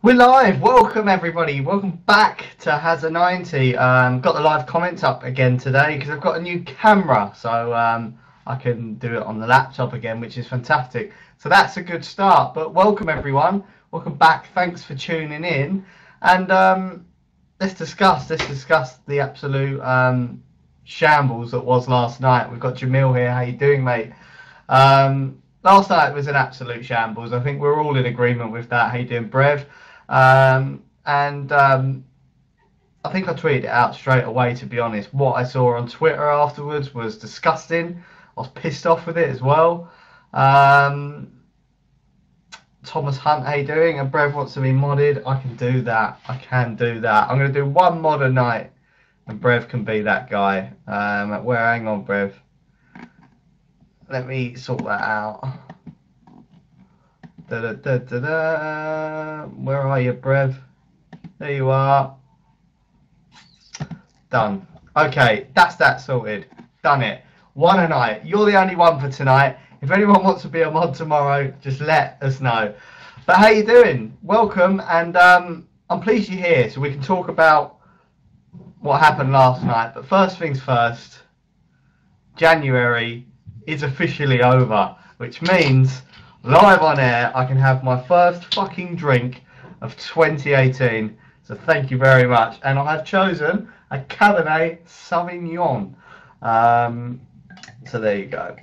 We're live. Welcome everybody. Welcome back to Hazza90. Got the live comments up again today because I've got a new camera, so I can do it on the laptop again, which is fantastic. So that's a good start. But welcome everyone. Welcome back. Thanks for tuning in. And let's discuss the absolute shambles that was last night. We've got Jamil here. How you doing, mate? Last night was an absolute shambles. I think we're all in agreement with that. How you doing, Brev? I think I tweeted it out straight away, to be honest. What I saw on Twitter afterwards was disgusting. I was pissed off with it as well. Thomas Hunt, how you doing? And Brev wants to be modded. I can do that. I can do that. I'm going to do one mod a night and Brev can be that guy. Hang on, Brev. Let me sort that out. Where are you, Brev? There you are. Done. Okay, that's that sorted. Done it. One a night. You're the only one for tonight. If anyone wants to be a mod tomorrow, just let us know. But how you doing? Welcome, and I'm pleased you're here so we can talk about what happened last night. But first things first, January is officially over, which means live on air I can have my first fucking drink of 2018. So thank you very much. And I have chosen a Cabernet Sauvignon. So there you go.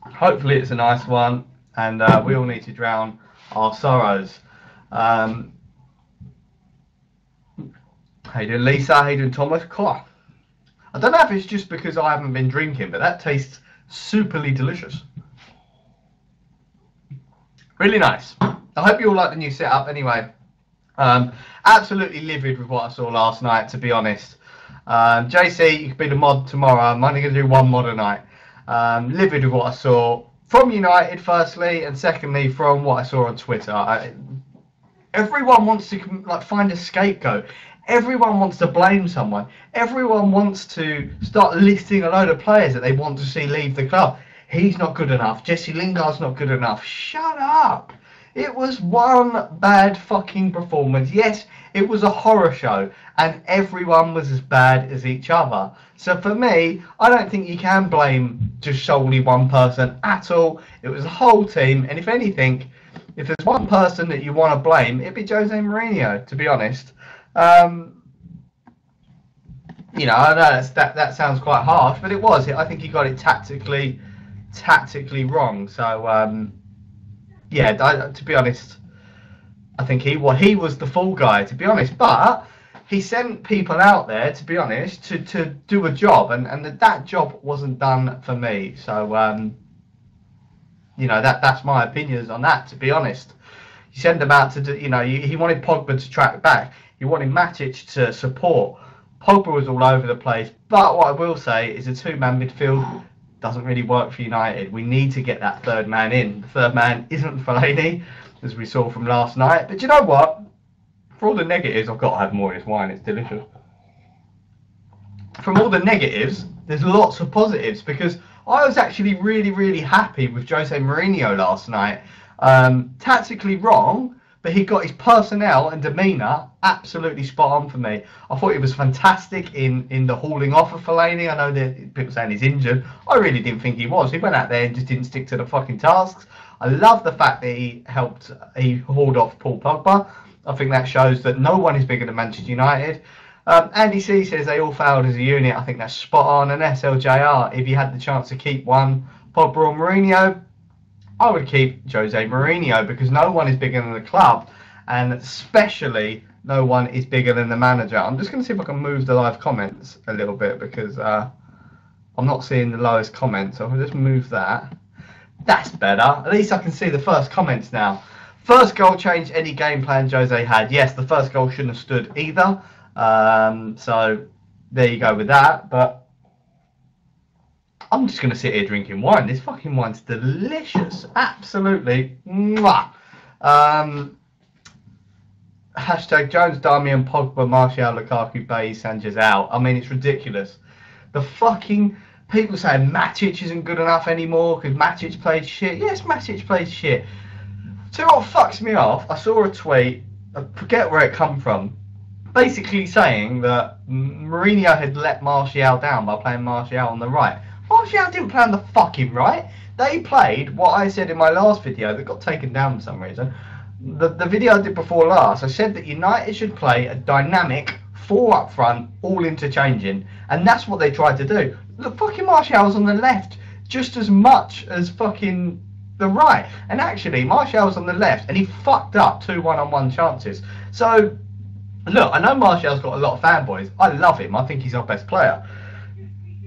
Hopefully it's a nice one, and we all need to drown our sorrows. How you doing, Lisa? How you doing, Thomas? Cool. I don't know if it's just because I haven't been drinking, but that tastes superly delicious. Really nice. I hope you all like the new setup anyway. Absolutely livid with what I saw last night, to be honest. JC, you could be the mod tomorrow. I'm only going to do one mod a night. Livid with what I saw from United, firstly, and secondly, from what I saw on Twitter. Everyone wants to find a scapegoat. Everyone wants to blame someone. Everyone wants to start listing a load of players that they want to see leave the club. He's not good enough. Jesse Lingard's not good enough. Shut up. It was one bad fucking performance. Yes, it was a horror show, and everyone was as bad as each other. So for me, I don't think you can blame just solely one person at all. It was the whole team, and if anything, if there's one person that you want to blame, it'd be Jose Mourinho, to be honest. You know, I know that sounds quite harsh, but it was. I think he got it tactically wrong. So yeah, to be honest, I think he was the fall guy, to be honest. But he sent people out there, to be honest, to do a job, and that job wasn't done for me. So you know, that's my opinions on that, to be honest. You send them out to do, you know, he wanted Pogba to track back. He wanted Matic to support. Pogba was all over the place. But what I will say is a two-man midfield doesn't really work for United. We need to get that third man in. The third man isn't Fellaini, as we saw from last night. But you know what? For all the negatives, I've got to have more of this wine. It's delicious. From all the negatives, there's lots of positives, because I was actually really, really happy with Jose Mourinho last night. Tactically wrong, but he got his personnel and demeanour absolutely spot on for me. I thought he was fantastic in the hauling off of Fellaini. I know that people saying he's injured. I really didn't think he was. He went out there and just didn't stick to the fucking tasks. I love the fact that he hauled off Paul Pogba. I think that shows that no one is bigger than Manchester United. Andy C says they all failed as a unit. I think that's spot on. And SLJR, if you had the chance to keep one, Pogba or Mourinho, I would keep Jose Mourinho, because no one is bigger than the club, and especially no one is bigger than the manager. I'm just going to see if I can move the live comments a little bit, because I'm not seeing the lowest comments. So I'll just move that. That's better. At least I can see the first comments now. First goal changed any game plan Jose had. Yes, the first goal shouldn't have stood either. So there you go with that. But I'm just going to sit here drinking wine. This fucking wine's delicious. Absolutely. Mwah. Hashtag Jones, Darmian, Pogba, Martial, Lukaku, Bailly, Sanchez out. I mean, it's ridiculous. The fucking people saying Matic isn't good enough anymore because Matic played shit. Yes, Matic played shit. So what fucks me off, I saw a tweet I forget where it come from. Basically saying that Mourinho had let Martial down by playing Martial on the right. Martial didn't play on the fucking right. They played what I said in my last video that got taken down for some reason. The video I did before last, I said that United should play a dynamic 4 up front, all interchanging, and that's what they tried to do. Look, fucking Martial's on the left just as much as fucking the right, and actually Martial's on the left and he fucked up 2 one-on-one chances. So look, I know Martial's got a lot of fanboys. I love him. I think he's our best player.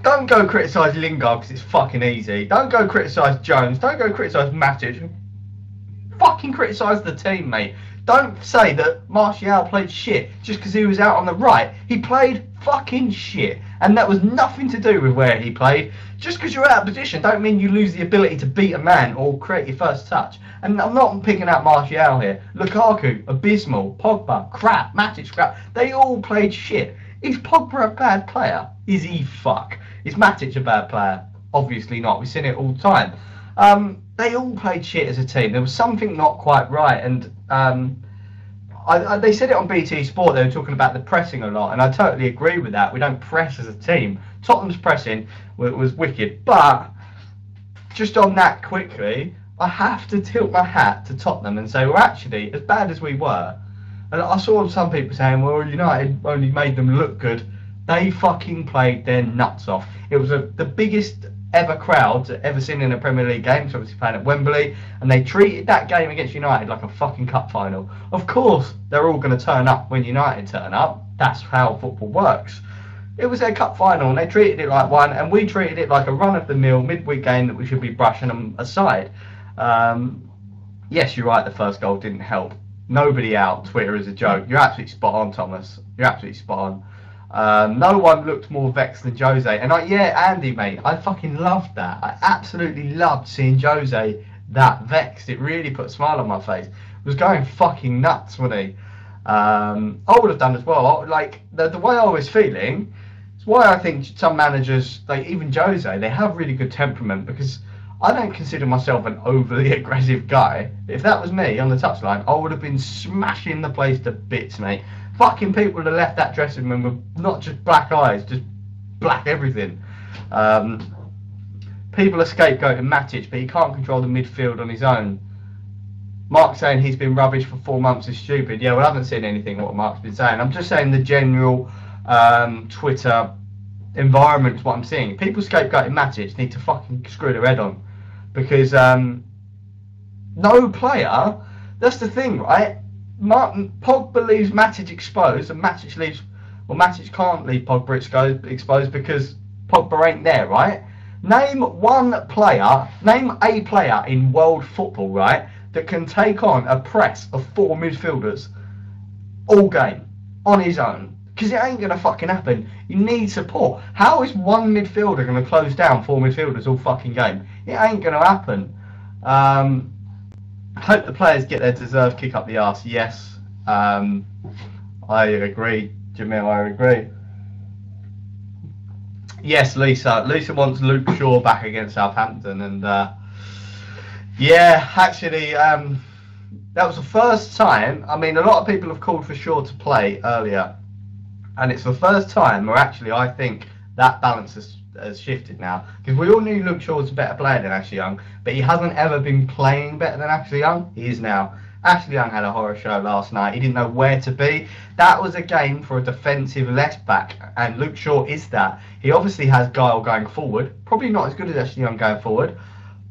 Don't go criticise Lingard because it's fucking easy. Don't go criticise Jones. Don't go criticise Matic. Fucking criticise the team, mate. Don't say that Martial played shit just because he was out on the right. He played fucking shit. And that was nothing to do with where he played. Just because you're out of position don't mean you lose the ability to beat a man or create your first touch. And I'm not picking out Martial here. Lukaku, abysmal. Pogba, crap. Matic, crap. They all played shit. Is Pogba a bad player? Is he fuck? Is Matic a bad player? Obviously not. We've seen it all the time. They all played shit as a team. There was something not quite right. And they said it on BT Sport. They were talking about the pressing a lot. And I totally agree with that. We don't press as a team. Tottenham's pressing was wicked. But just on that quickly, I have to tilt my hat to Tottenham and say, well, actually, as bad as we were, and I saw some people saying, well, United only made them look good. They fucking played their nuts off. It was the biggest ever crowd ever seen in a Premier League game. So obviously playing at Wembley, and they treated that game against United like a fucking cup final. Of course, they're all going to turn up when United turn up. That's how football works. It was their cup final, and they treated it like one, and we treated it like a run-of-the-mill midweek game that we should be brushing them aside. Yes, you're right. The first goal didn't help. Nobody out. Twitter is a joke. You're absolutely spot on, Thomas. You're absolutely spot on. No one looked more vexed than Jose. And yeah, Andy, mate, I fucking loved that. I absolutely loved seeing Jose that vexed. It really put a smile on my face. He was going fucking nuts, wasn't he? I would have done as well. Like the way I was feeling. It's why I think some managers, like even Jose, they have really good temperament, because I don't consider myself an overly aggressive guy. If that was me on the touchline, I would have been smashing the place to bits, mate. Fucking people would have left that dressing room with not just black eyes, just black everything. People are scapegoating Matic, but he can't control the midfield on his own. Mark's saying he's been rubbish for 4 months is stupid. Yeah, well, I haven't seen anything what Mark's been saying. I'm just saying the general Twitter environment is what I'm seeing. People scapegoating Matic need to fucking screw their head on. Because no player, that's the thing, right? Pogba leaves Matic exposed, and Matic leaves, well, Matic can't leave Pogba exposed because Pogba ain't there, right? Name one player, name a player in world football, right, that can take on a press of 4 midfielders all game on his own. Because it ain't going to fucking happen. You need support. How is one midfielder going to close down 4 midfielders all fucking game? It ain't going to happen. I hope the players get their deserved kick up the arse. Yes. I agree, Jamil, I agree. Yes, Lisa. Lisa wants Luke Shaw back against Southampton. And yeah, actually, that was the first time. I mean, a lot of people have called for Shaw to play earlier. And it's the first time where actually I think that balance has shifted now. Because we all knew Luke Shaw was a better player than Ashley Young, but he hasn't ever been playing better than Ashley Young. He is now. Ashley Young had a horror show last night. He didn't know where to be. That was a game for a defensive left back, and Luke Shaw is that. He obviously has guile going forward. Probably not as good as Ashley Young going forward,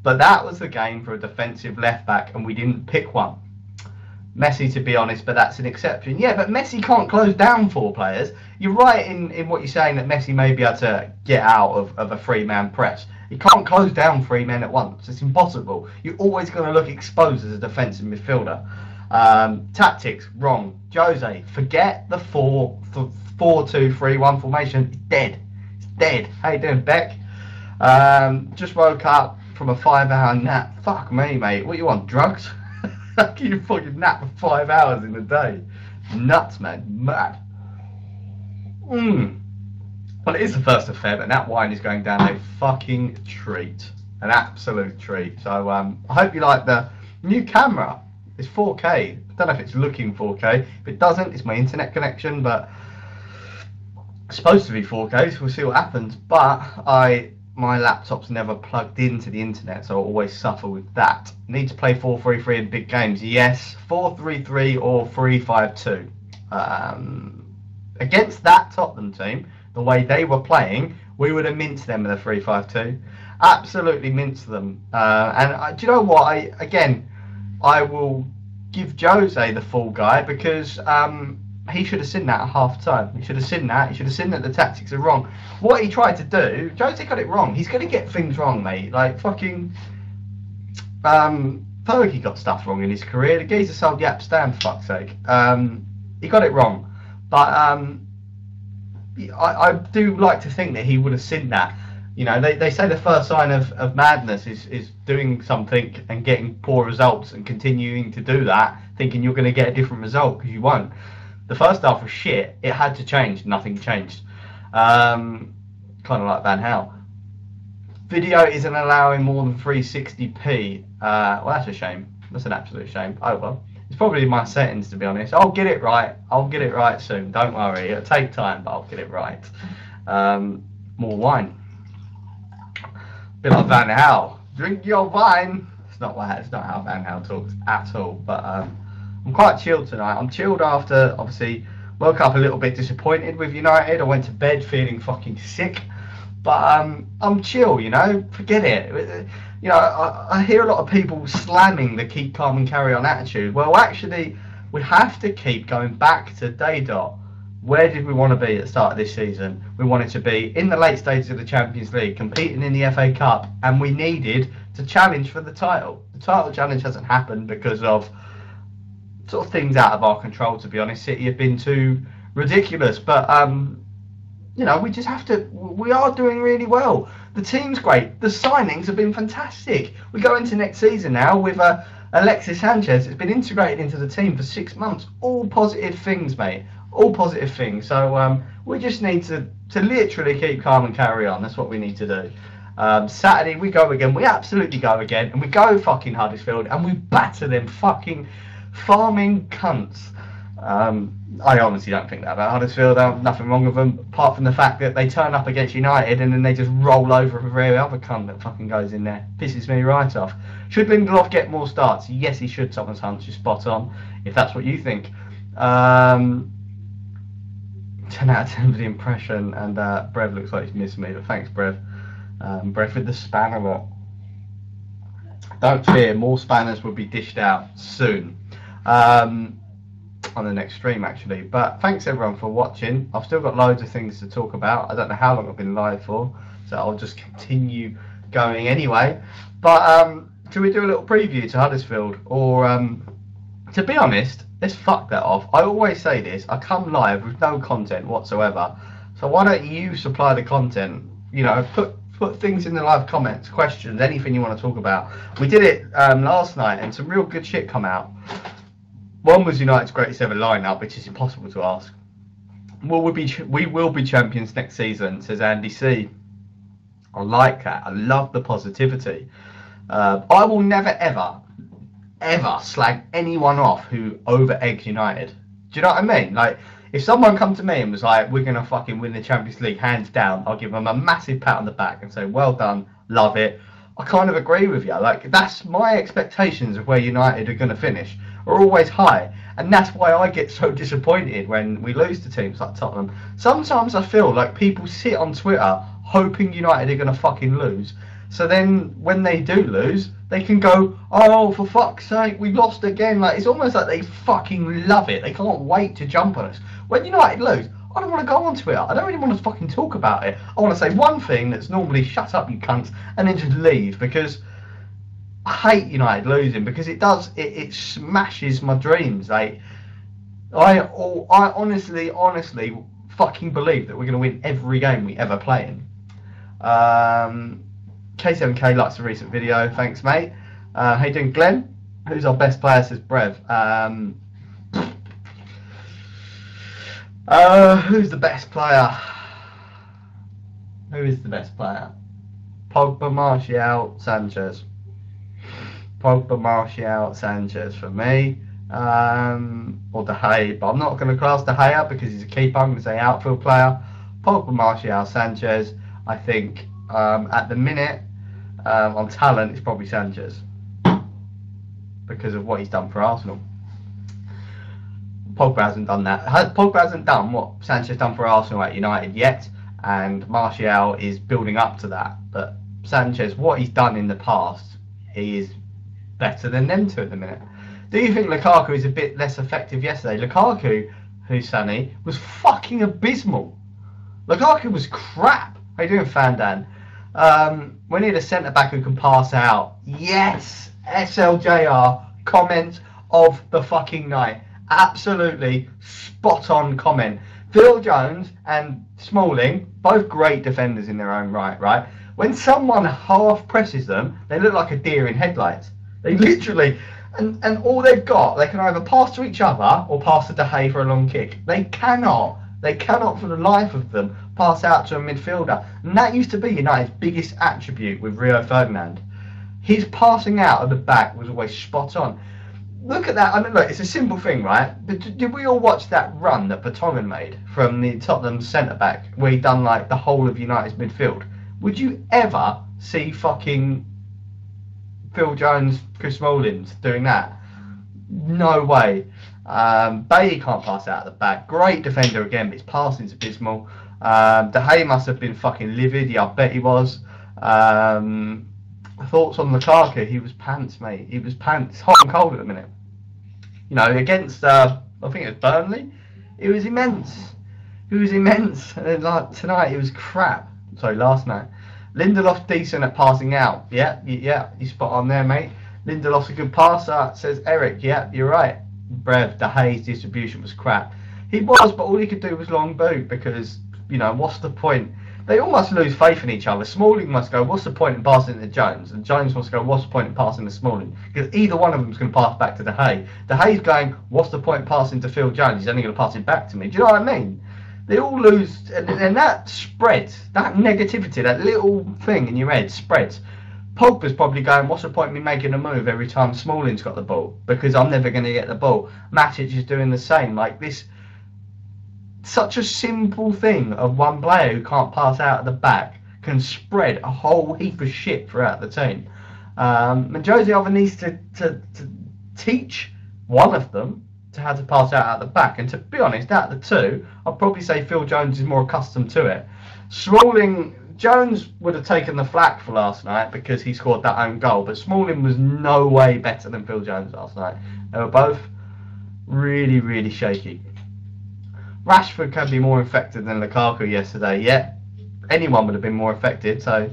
but that was the game for a defensive left back, and we didn't pick one. Messi, to be honest, but that's an exception. Yeah, but Messi can't close down 4 players. You're right in what you're saying, that Messi may be able to get out of a 3-man press. He can't close down 3 men at once. It's impossible. You're always going to look exposed as a defensive midfielder. Tactics, wrong. Jose, forget the 4-2-3-1 formation. It's dead. It's dead. How you doing, Beck? Just woke up from a 5-hour nap. Fuck me, mate. What you want, drugs? How can you fucking nap for 5 hours in a day? Nuts, man. Mad. Well, it is the 1st of Feb, and that wine is going down a fucking treat. An absolute treat. So, I hope you like the new camera. It's 4K. I don't know if it's looking 4K. If it doesn't, it's my internet connection, but it's supposed to be 4K, so we'll see what happens. But my laptop's never plugged into the internet, so I always suffer with that. Need to play 4-3-3 in big games. Yes, 4-3-3 or 3-5-2. Against that Tottenham team, the way they were playing, we would have minced them with a 3-5-2. Absolutely minced them. Do you know what? I will give Jose the full guy, because he should have seen that at half time. He should have seen that. He should have seen that the tactics are wrong. What he tried to do, Jose got it wrong. He's going to get things wrong, mate. Like fucking Fergie got stuff wrong in his career. The geezer sold Yap Stan, for fuck's sake. He got it wrong. But I do like to think that he would have seen that. You know, they say the first sign of madness is doing something and getting poor results and continuing to do that, thinking you're going to get a different result, because you won't. The first half was shit. It had to change. Nothing changed. Kind of like Van Gaal. Video isn't allowing more than 360p. Well, that's a shame. That's an absolute shame. Oh well. It's probably my settings, to be honest. I'll get it right. I'll get it right soon. Don't worry. It'll take time, but I'll get it right. More wine. Bit like Van Gaal. Drink your wine. It's not how Van Gaal talks at all. But I'm quite chilled tonight. I'm chilled after, obviously, woke up a little bit disappointed with United. I went to bed feeling fucking sick. But I'm chill, you know. Forget it. You know, I hear a lot of people slamming the keep calm and carry on attitude. Well, actually, we have to keep going back to day dot. Where did we want to be at the start of this season? We wanted to be in the late stages of the Champions League, competing in the FA Cup, and we needed to challenge for the title. The title challenge hasn't happened because of sort of things out of our control, to be honest. City have been too ridiculous, but you know, we just have to. We are doing really well. The team's great. The signings have been fantastic. We go into next season now with Alexis Sanchez. It's been integrated into the team for 6 months. All positive things, mate. All positive things. So we just need to literally keep calm and carry on. That's what we need to do. Saturday we go again. We absolutely go again, and we go fucking Huddersfield, and we batter them fucking farming cunts. I honestly don't think that about Huddersfield. Nothing wrong with them, apart from the fact that they turn up against United and then they just roll over every other cunt that fucking goes in there. Pisses me right off. Should Lindelof get more starts? Yes, he should. Thomas Hunt, you're spot on, if that's what you think. 10 out of 10 for the impression, and Brev looks like he's missed me, but thanks, Brev. Brev with the spanner lot. Don't fear, more spanners will be dished out soon. On the next stream, actually. But thanks everyone for watching. I've still got loads of things to talk about. I don't know how long I've been live for, so I'll just continue going anyway. But should we do a little preview to Huddersfield? Or to be honest, let's fuck that off. I always say this, I come live with no content whatsoever, so why don't you supply the content? You know, put things in the live comments, questions, anything you want to talk about. We did it last night, and some real good shit come out. One was United's greatest ever lineup, which is impossible to ask. We will be champions next season, says Andy C. I like that. I love the positivity. I will never ever slag anyone off who over eggs United. Do you know what I mean? Like, if someone come to me and was like, we're gonna fucking win the Champions League hands down, I'll give them a massive pat on the back and say, well done, love it. I kind of agree with you. Like, that's my expectations of where United are gonna finish are always high, and that's why I get so disappointed when we lose to teams like Tottenham. Sometimes I feel like people sit on Twitter hoping United are going to fucking lose, so then when they do lose, they can go, oh, for fuck's sake, we lost again. Like, it's almost like they fucking love it. They can't wait to jump on us. When United lose, I don't want to go on Twitter. I don't really want to fucking talk about it. I want to say one thing that's normally shut up, you cunts, and then just leave, because I hate United losing, because it smashes my dreams. Like, I honestly fucking believe that we're going to win every game we ever play in. K7K likes the recent video. Thanks, mate. How you doing, Glenn? Who's our best player, says Brev. Who's the best player? Who is the best player? Pogba, Martial, Sanchez. Pogba, Martial, Sanchez for me. Or De Gea, but I'm not going to class De Gea because he's a keeper. I'm going to say outfield player. Pogba, Martial, Sanchez. I think at the minute on talent it's probably Sanchez because of what he's done for Arsenal. Pogba hasn't done that. Pogba hasn't done what Sanchez done for Arsenal at United yet, and Martial is building up to that. But Sanchez, what he's done in the past, he is better than them two at the minute. Do you think Lukaku is a bit less effective yesterday? Lukaku, who's Sonny, was fucking abysmal. Lukaku was crap. How you doing, Fandan? We need a centre-back who can pass out. Yes! SLJR, comment of the fucking night. Absolutely spot-on comment. Phil Jones and Smalling, both great defenders in their own right? When someone half presses them, they look like a deer in headlights. They literally... And all they've got, they can either pass to each other or pass to De Gea for a long kick. They cannot for the life of them pass out to a midfielder. And that used to be United's biggest attribute with Rio Ferdinand. His passing out of the back was always spot on. Look at that. I mean, look, it's a simple thing, right? But did we all watch that run that Vertonghen made from the Tottenham centre-back where he done like the whole of United's midfield? Would you ever see fucking Phil Jones, Chris Smalling doing that? No way. Bailly can't pass out of the back. Great defender again, but his passing's abysmal. De Gea must have been fucking livid. Yeah, I bet he was. Thoughts on Lukaku? He was pants, mate. He was pants. Hot and cold at the minute. You know, against I think it was Burnley. It was immense. It was immense. And then, like tonight, it was crap. Sorry, last night. Lindelof's decent at passing out. Yeah, you spot on there, mate. Lindelof's a good passer, says Eric. Yeah, you're right. Brev, De Gea's distribution was crap. He was, but all he could do was long boot because, you know, what's the point? They all must lose faith in each other. Smalling must go, what's the point in passing to Jones? And Jones must go, what's the point in passing to Smalling? Because either one of them is going to pass back to De Gea. De Gea's going, what's the point in passing to Phil Jones? He's only going to pass it back to me. Do you know what I mean? They all lose, and that spreads, that negativity, that little thing in your head spreads. Pogba's probably going, what's the point in me making a move every time Smalling's got the ball? Because I'm never going to get the ball. Matic is doing the same. Like this, such a simple thing of one player who can't pass out at the back can spread a whole heap of shit throughout the team. And Jose either needs to teach one of them to how to pass out at the back. And to be honest, out of the two, I'd probably say Phil Jones is more accustomed to it. Smalling, Jones would have taken the flak for last night because he scored that own goal, but Smalling was no way better than Phil Jones last night. They were both really, really shaky. Rashford can be more effective than Lukaku yesterday. Yeah, anyone would have been more affected. So,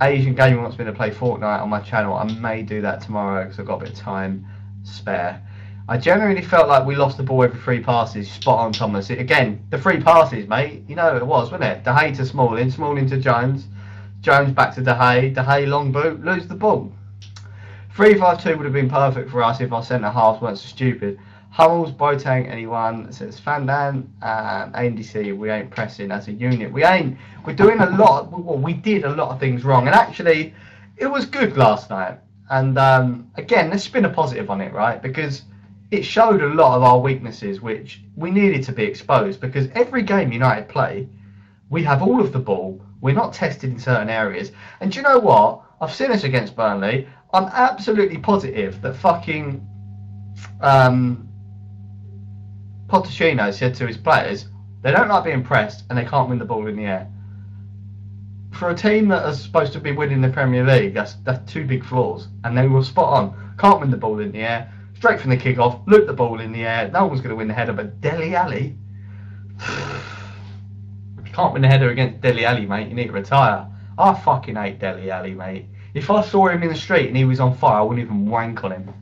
Asian Gamer wants me to play Fortnite on my channel. I may do that tomorrow because I've got a bit of time spare. I generally felt like we lost the ball every 3 passes. Spot on, Thomas. Again, the 3 passes, mate. You know it was, wasn't it? De Gea to Smalling, Smalling to Jones, Jones back to De Gea long boot, lose the ball. 3-5-2 would have been perfect for us if our centre halves weren't so stupid. Hummels, Boateng, anyone, says Fandan, ANDC, we ain't pressing as a unit. We ain't. We're doing a lot. Well, we did a lot of things wrong, and actually, it was good last night. And again, let's spin a positive on it, right? Because it showed a lot of our weaknesses, which we needed to be exposed. Because every game United play, we have all of the ball. We're not tested in certain areas. And do you know what? I've seen this against Burnley. I'm absolutely positive that fucking Pochettino said to his players, they don't like being pressed and they can't win the ball in the air. For a team that is supposed to be winning the Premier League, that's 2 big flaws, and they were spot on. Can't win the ball in the air, straight from the kick-off, loop the ball in the air, no one's going to win the header, but Dele Alli, you can't win the header against Dele Alli, mate, you need to retire. I fucking hate Dele Alli, mate. If I saw him in the street and he was on fire, I wouldn't even wank on him.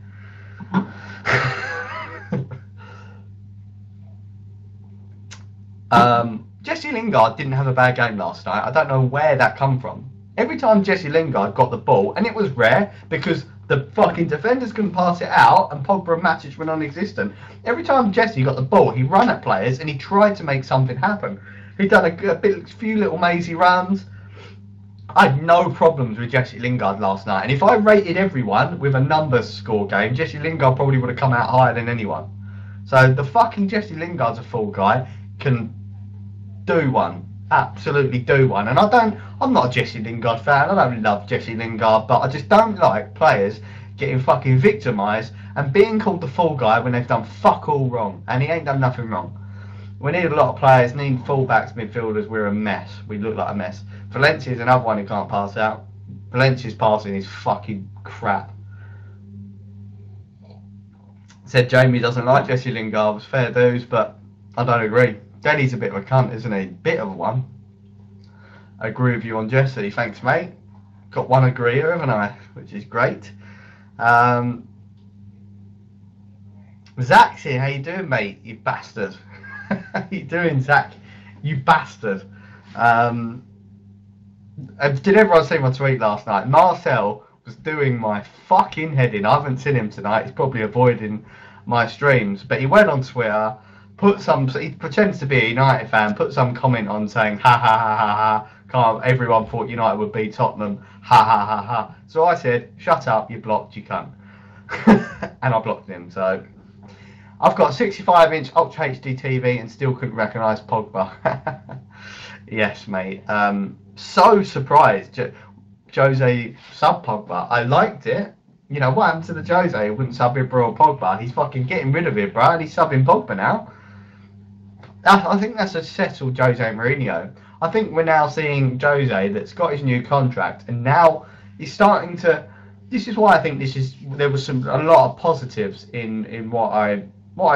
Jesse Lingard didn't have a bad game last night. I don't know where that come from. Every time Jesse Lingard got the ball, and it was rare because the fucking defenders couldn't pass it out and Pogba and Matic were non-existent. Every time Jesse got the ball, he ran at players and he tried to make something happen. He'd done a few little mazy runs. I had no problems with Jesse Lingard last night, and if I rated everyone with a numbers score game, Jesse Lingard probably would have come out higher than anyone. So the fucking Jesse Lingard's a fool guy, can do one, absolutely do one. And I'm not a Jesse Lingard fan, I don't love Jesse Lingard, but I just don't like players getting fucking victimised and being called the fool guy when they've done fuck all wrong, and he ain't done nothing wrong. We need a lot of players, need fullbacks, midfielders, we're a mess, we look like a mess. Valencia's another one who can't pass out. Valencia's passing is fucking crap. Said Jamie doesn't like Jesse Lingard, was fair dues, but I don't agree. Denny's a bit of a cunt, isn't he? Bit of one. I agree with you on Jesse, thanks mate. Got one agreeer, haven't I? Which is great. Zach's here, how you doing mate, you bastard? How you doing Zach, you bastard? Did everyone see my tweet last night? Marcel was doing my fucking head in. I haven't seen him tonight. He's probably avoiding my streams. But he went on Twitter, he pretends to be a United fan, put some comment on saying, ha ha ha ha ha, everyone thought United would beat Tottenham, ha ha ha ha. So I said, shut up, you're blocked, you cunt. And I blocked him, so. I've got a 65-inch Ultra HD TV and still couldn't recognise Pogba. Yes, mate. So surprised. Jose sub Pogba. I liked it. You know, what happened to the Jose who wouldn't sub Ibra or Pogba? He's fucking getting rid of Ibra and he's subbing Pogba now. I think that's a settled Jose Mourinho. I think we're now seeing Jose that's got his new contract and now he's starting to... This is why I think there was a lot of positives in what I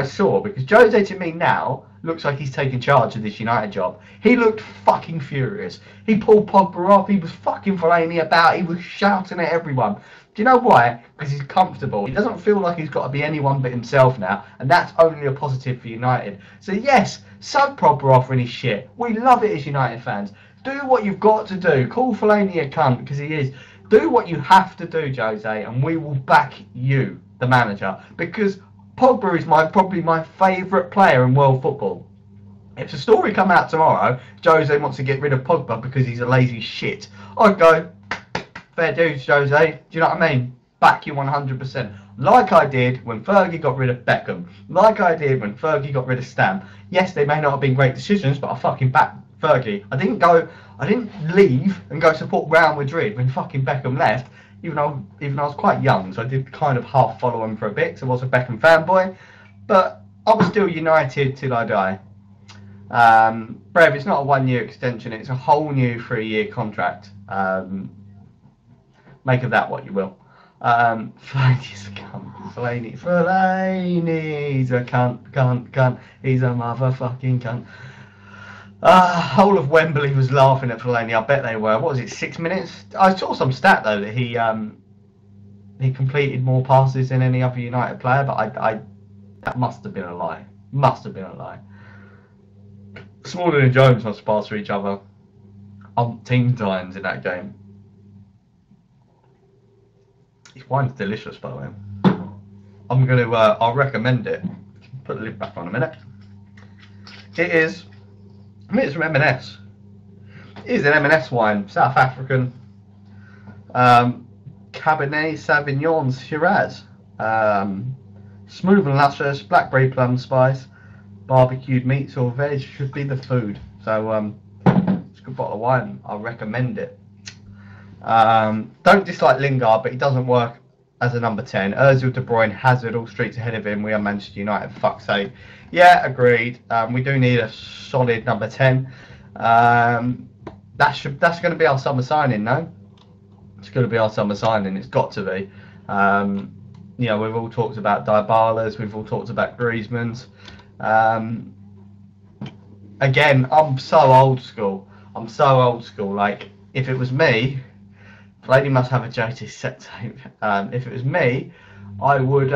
saw, because Jose to me now looks like he's taking charge of this United job. He looked fucking furious. He pulled Pogba off, he was fucking Fellaini about, he was shouting at everyone. Do you know why? Because he's comfortable. He doesn't feel like he's got to be anyone but himself now, and that's only a positive for United. So yes, sub Pogba off when he's shit. We love it as United fans. Do what you've got to do. Call Fellaini a cunt, because he is. Do what you have to do, Jose, and we will back you, the manager, because Pogba is probably my favourite player in world football. If the story come out tomorrow, Jose wants to get rid of Pogba because he's a lazy shit, I'd go, fair dues, Jose. Do you know what I mean? Back you 100%. Like I did when Fergie got rid of Beckham. Like I did when Fergie got rid of Stam. Yes, they may not have been great decisions, but I fucking backed Fergie. I didn't leave and go support Real Madrid when fucking Beckham left. Even though I was quite young, so I did kind of half follow him for a bit, so I was a Beckham fanboy. But I was still United till I die. Brev, it's not a 1-year extension, it's a whole new 3-year contract. Make of that what you will. Fellaini's a cunt. Fellaini's a cunt. He's a motherfucking cunt. Whole of Wembley was laughing at Fellaini. I bet they were. What was it, 6 minutes? I saw some stat though that he completed more passes than any other United player, but that must have been a lie. Must have been a lie. Smalling and Jones must pass for each other umpteen times in that game. His wine's delicious, by the way. I'm gonna. I'll recommend it. Put the lid back on a minute. It is. I mean, it's from M&S. It is an M&S wine, South African. Cabernet Sauvignon Shiraz. Smooth and luscious, blackberry plum spice, barbecued meats or veg should be the food. So it's a good bottle of wine. I recommend it. Don't dislike Lingard, but he doesn't work as a number 10. Ozil, De Bruyne, Hazard, all streets ahead of him. We are Manchester United, fuck's sake. Yeah, agreed. We do need a solid number 10. That's going to be our summer signing, no? It's going to be our summer signing. It's got to be. You know, we've all talked about Dybala's. We've all talked about Griezmann's. Again, I'm so old school. Like, if it was me, Lady must have a JT set tape. If it was me, I would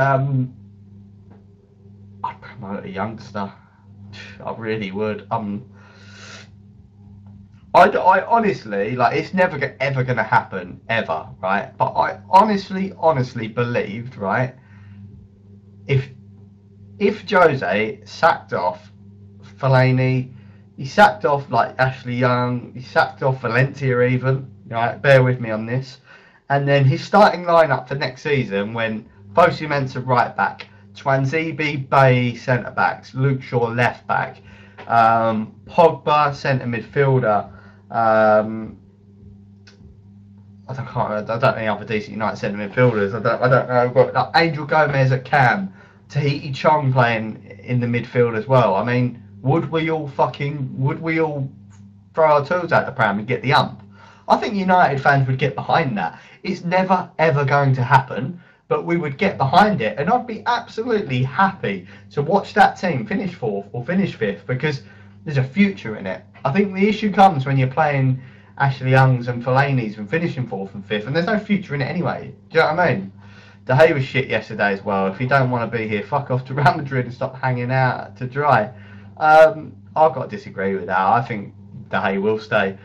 I'd promote a youngster. I really would. I honestly, like, it's never ever going to happen, ever, right? But I honestly believed, right, if Jose sacked off Fellaini, he sacked off, like, Ashley Young, he sacked off Valencia even, Right, bear with me on this. And then his starting lineup for next season when Fosu Mensah right back, Twanzebe Bay centre backs, Luke Shaw left back, Pogba centre midfielder. I don't know any other decent United centre midfielders. I don't know. But like Angel Gomez at cam, Tahiti Chong playing in the midfield as well. I mean, would we all throw our tools out the pram and get the ump? I think United fans would get behind that. It's never ever going to happen, but we would get behind it, and I'd be absolutely happy to watch that team finish fourth or finish fifth because there's a future in it. I think the issue comes when you're playing Ashley Youngs and Fellaini's and finishing fourth and fifth, and there's no future in it anyway. Do you know what I mean? De Gea was shit yesterday as well. If you don't want to be here, fuck off to Real Madrid and stop hanging out to dry. I've got to disagree with that. I think De Gea will stay.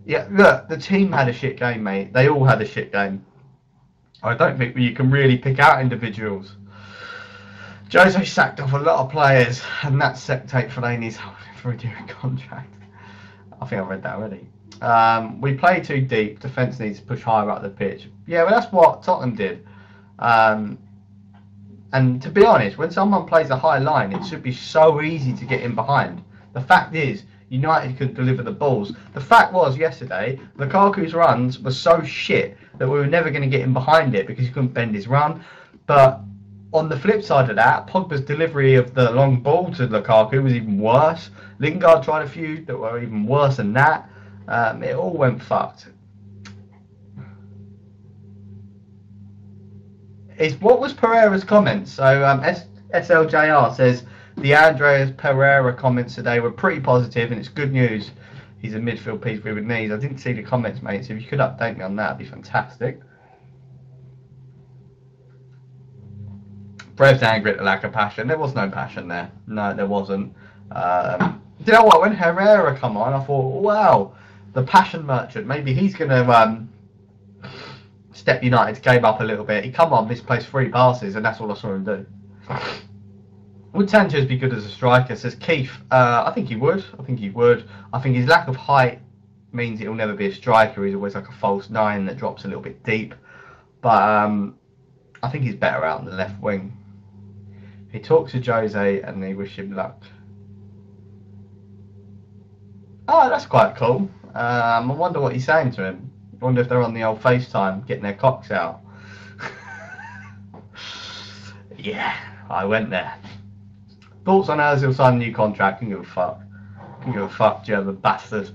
Yeah, look, the team had a shit game, mate. They all had a shit game. I don't think you can really pick out individuals. Jose sacked off a lot of players, and that's Tate Fellaini's holding for a year contract. I think I read that already. We play too deep. Defence needs to push higher up the pitch. Yeah, well, that's what Tottenham did. And to be honest, when someone plays a high line, it should be so easy to get in behind. The fact is, United could deliver the balls. The fact was, yesterday, Lukaku's runs were so shit that we were never going to get in behind it because he couldn't bend his run. But on the flip side of that, Pogba's delivery of the long ball to Lukaku was even worse. Lingard tried a few that were even worse than that. It all went fucked. What was Pereira's comments? So SLJR says the Andreas Pereira comments today were pretty positive and it's good news. He's a midfield piece with knees. I didn't see the comments, mate, so if you could update me on that, that'd be fantastic. Brev's angry at the lack of passion. There was no passion there. No, there wasn't. You know what? When Herrera come on, I thought, wow, the passion merchant. Maybe he's going to step United's game up a little bit. He come on, misplaced 3 passes, and that's all I saw him do. Would Sanchez be good as a striker? Says Keith. I think he would. I think his lack of height means he'll never be a striker. He's always like a false 9 that drops a little bit deep. But I think he's better out on the left wing. He talks to Jose and they wish him luck. Oh, that's quite cool. I wonder what he's saying to him. I wonder if they're on the old FaceTime getting their cocks out. Yeah, I went there. Thoughts on Ozil signing a new contract? Can give a fuck. Can give a fuck, German bastard.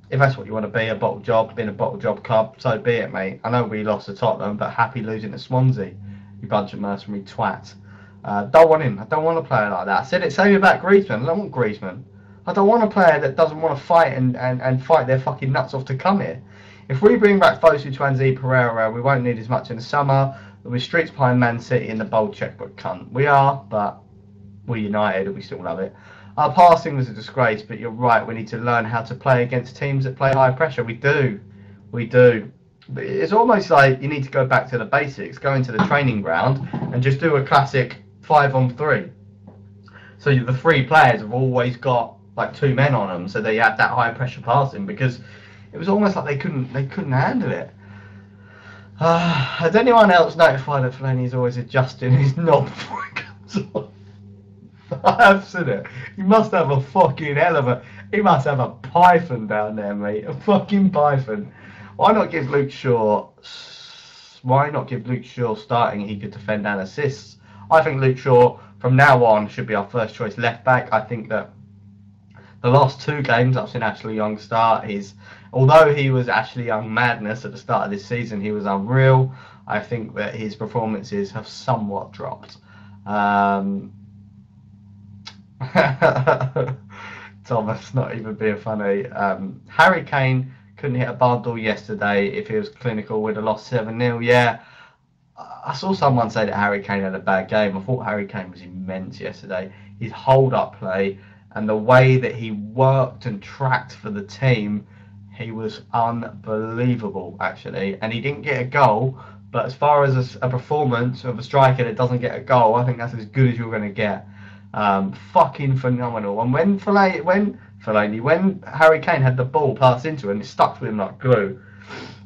If that's what you want to be, a bottle job, in a bottle job club, so be it, mate. I know we lost to Tottenham, but happy losing to Swansea. You bunch of mercenary twats. Don't want him. I don't want a player like that. I said it same about Griezmann. I don't want Griezmann. I don't want a player that doesn't want to fight and fight their fucking nuts off to come here. If we bring back Fosu, Twanzebe, Pereira, we won't need as much in the summer. We're streets behind Man City in the bold checkbook cunt. We are, but we're United and we still love it. Our passing was a disgrace, but you're right. We need to learn how to play against teams that play high pressure. We do. But it's almost like you need to go back to the basics, go into the training ground and just do a classic 5-on-3. So the 3 players have always got like 2 men on them, so they have that high pressure passing because it was almost like they couldn't handle it. Has anyone else notified that Fellaini is always adjusting his knob before he comes on? I have seen it. He must have a fucking hell of a... He must have a python down there, mate. A fucking python. Why not give Luke Shaw starting? He could defend and assists. I think Luke Shaw, from now on, should be our first choice left back. I think that the last 2 games I've seen Ashley Young start, although he was Ashley Young madness at the start of this season, he was unreal. I think that his performances have somewhat dropped. Thomas, not even being funny. Harry Kane couldn't hit a bundle yesterday. If he was clinical, we'd have lost 7-0. Yeah, I saw someone say that Harry Kane had a bad game. I thought Harry Kane was immense yesterday. His hold-up play and the way that he worked and tracked for the team, he was unbelievable, actually. And he didn't get a goal, but as far as a performance of a striker that doesn't get a goal, I think that's as good as you're going to get. Fucking phenomenal. And when Fellaini. When Harry Kane had the ball passed into him, it stuck to him like glue.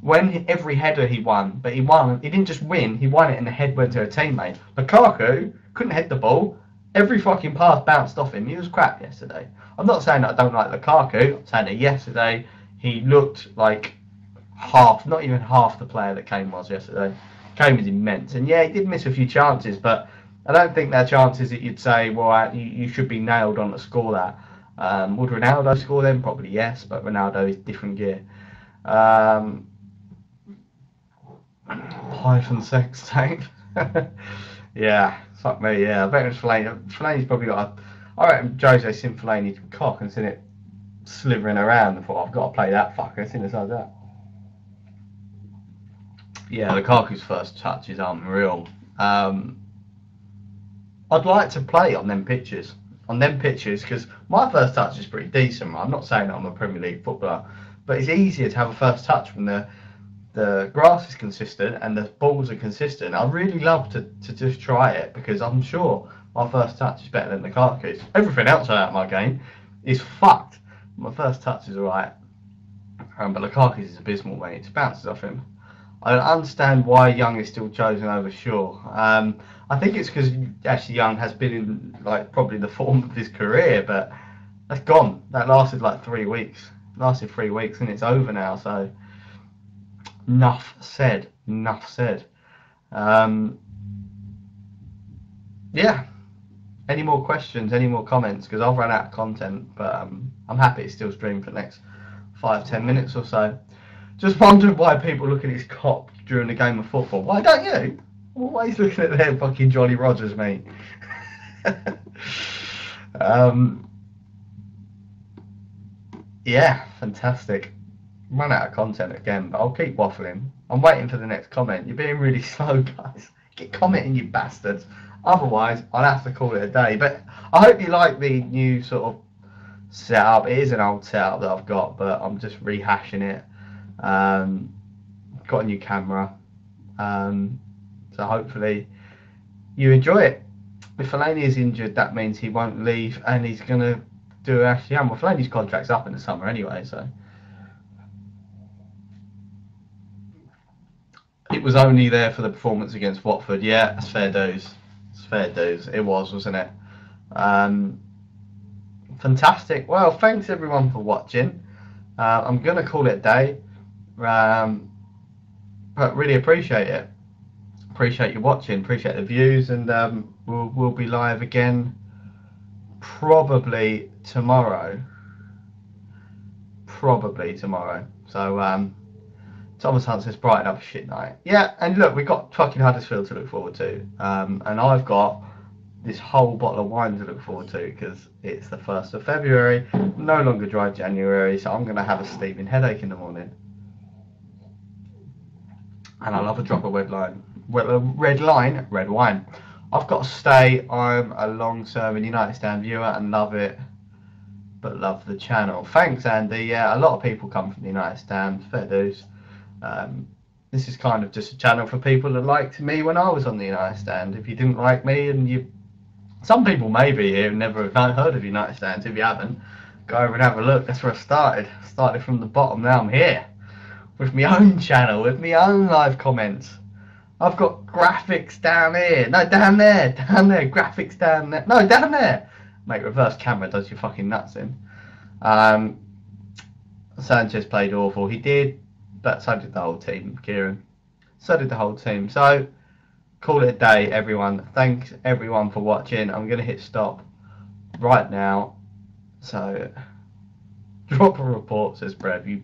When every header he won, but he won, he didn't just win, he won it and the head went to a teammate. Lukaku couldn't head the ball. Every fucking pass bounced off him. He was crap yesterday. I'm not saying that I don't like Lukaku. I'm saying that yesterday he looked like half, not even half the player that Kane was yesterday. Kane was immense. And yeah, he did miss a few chances, but I don't think they're chances that you'd say, well, you should be nailed on to score that. Would Ronaldo score them? Probably yes, but Ronaldo is different gear. Python sex tape. Yeah, fuck me, yeah. I bet it's Fellaini's probably got I reckon Jose seen Fellaini's cock and seen it slithering around and thought, I've got to play that fucker. Seen it like that. Yeah, Lukaku's first touch is unreal. I'd like to play on them pitches. Because my first touch is pretty decent. I'm not saying that I'm a Premier League footballer, but it's easier to have a first touch when the grass is consistent and the balls are consistent. I'd really love to just try it, because I'm sure my first touch is better than Lukaku's. Everything else about my game is fucked. My first touch is alright, but Lukaku's is abysmal, mate. It just bounces off him. I don't understand why Young is still chosen over Shaw. I think it's because actually Young has been in like probably the form of his career, but that's gone. That lasted like 3 weeks. Lasted 3 weeks and it's over now. So enough said. Enough said. Yeah. Any more questions? Any more comments? Because I've run out of content, but I'm happy to still stream for the next 5-10 minutes or so. Just wondered why people look at his cock during a game of football. Why don't you? Always looking at their fucking Jolly Rogers, mate. Yeah, fantastic. Run out of content again, but I'll keep waffling. I'm waiting for the next comment. You're being really slow, guys. Get commenting, you bastards. Otherwise, I'll have to call it a day. But I hope you like the new sort of setup. It is an old setup that I've got, but I'm just rehashing it. Got a new camera, so hopefully you enjoy it. If Fellaini is injured, that means he won't leave, and he's gonna do Ashley Young. Well, Fellaini's contract's up in the summer anyway, so it was only there for the performance against Watford. Yeah, it's fair dues. It's fair dues. It was, wasn't it? Fantastic. Well, thanks everyone for watching. I'm gonna call it a day. But really appreciate it. Appreciate you watching. Appreciate the views, and we'll be live again probably tomorrow. So Thomas Hunt says brighten up a shit night. Yeah, and look, we've got fucking Huddersfield to look forward to, and I've got this whole bottle of wine to look forward to, because it's the 1st of February, no longer dry January, so I'm gonna have a steaming headache in the morning. And I love a drop of red wine. I've got to stay. I'm a long-serving United Stand viewer and love it, but love the channel. Thanks, Andy. Yeah, a lot of people come from the United Stand. Fair dues. This is kind of just a channel for people that liked me when I was on the United Stand. If you didn't like me, and some people may be here and never have heard of United Stands. If you haven't, go over and have a look. That's where I started. Started from the bottom. Now I'm here. With my own channel, with my own live comments. I've got graphics down here. No, down there. Graphics down there. No, down there. Mate, reverse camera does your fucking nuts in. Sanchez played awful. He did, but so did the whole team, Kieran. So did the whole team. So, call it a day, everyone. Thanks, everyone, for watching. I'm going to hit stop right now. So, drop a report, says Brev. You